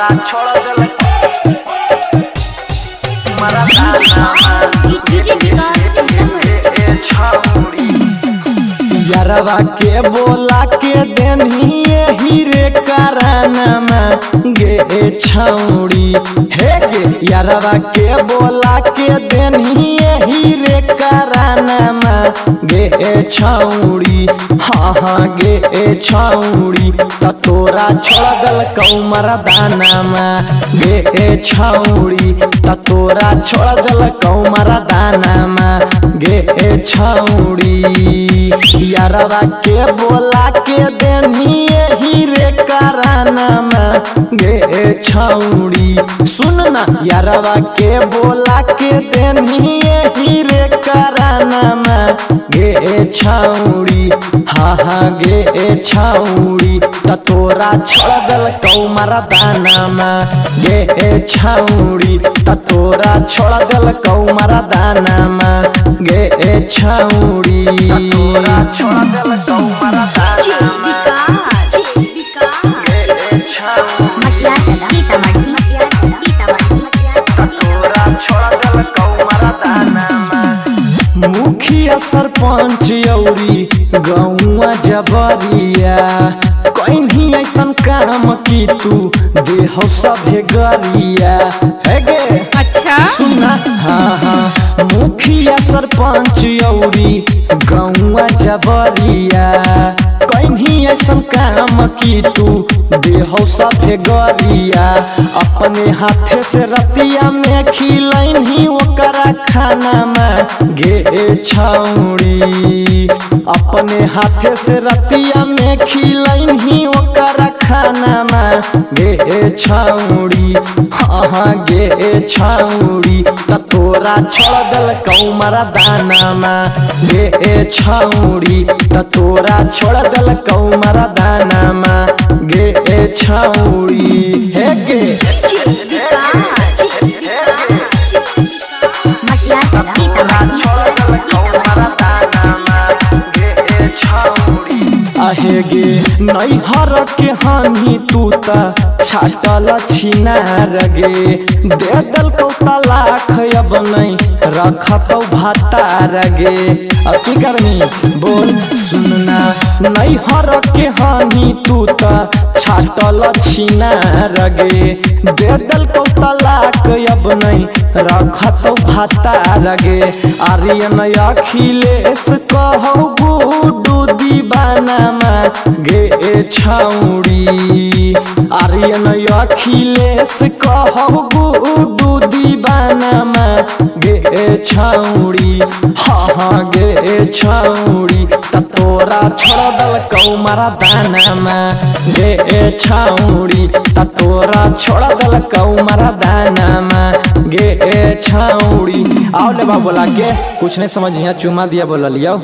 तोरा छोड़ देल यारवा के बोला के देनी यही रे करानमा गे छौड़ी हे गे यारवा के बोला के देनी यही रे करानमा गे छौड़ी हाँ हाँ गे छौड़ी त तोरा छोड़ दल कौमर दानामा गे छौड़ी त तोरा छोड़ दल कौमर दानामा गे छौड़ी यारवा के बोला के देनी यही रे करानमा गे छौड़ी सुन ना यारवा के बोला के देनी यही रे करानमा गे छौड़ी हाँ हाँ गे छौड़ी त तोरा छोड़ दल कौमर दानामा गे छौड़ी त तोरा छोड़ दल कौमर दानामा गे छौड़ी तोरा छोड़ दल कौमर दानामा गे छौड़ी तोरा छोड़ दल कौमर दानामा मुखिया सरपंच औरी गौवा जबरिया कहीं ऐसन काम की तू देहो सभे गरिया है गे अच्छा सुना हाँ हाँ मुखिया सरपंच औरी गौवा जबरिया कहीं ऐसन काम की तू देहो सभे गरिया अपने हाथे से रतिया में खिलैनी ओकरा खाना में गे छौड़ी अपने हाथे से रतिया में खिलैनी ओकरा खाना में गे छौड़ी हाँ हाँ गे छौड़ी त तोरा छोड़ दल कौमर दानामा गे छौड़ी त तोरा छोड़ दल कौमर दानामा गे छौड़ी हे गे आहे गे नैहर के हानि तू त छाटल छिनार गे दे दल को तलाक अब नहीं रखत भातार गे अति करनी बोल सुनना नैहर के हानि तू त छाटल छिनार गे दे दल को तलाक अब नहीं रखत भातार गे आर्यन अखिलेश कहौ गुडू दीवानामा गे छौड़ी आर्यन अखिलेश कहौ गुडू दीवानामा गे छौड़ी हाँ हाँ गे छौड़ी त तोरा छोड़ दल कौमर दानामा गे छौड़ी त तोरा छोड़ दल कौमर दानामा गे छौड़ी आओ ले बोला के कुछ नहीं समझिया चुमा दिया बोल लियो।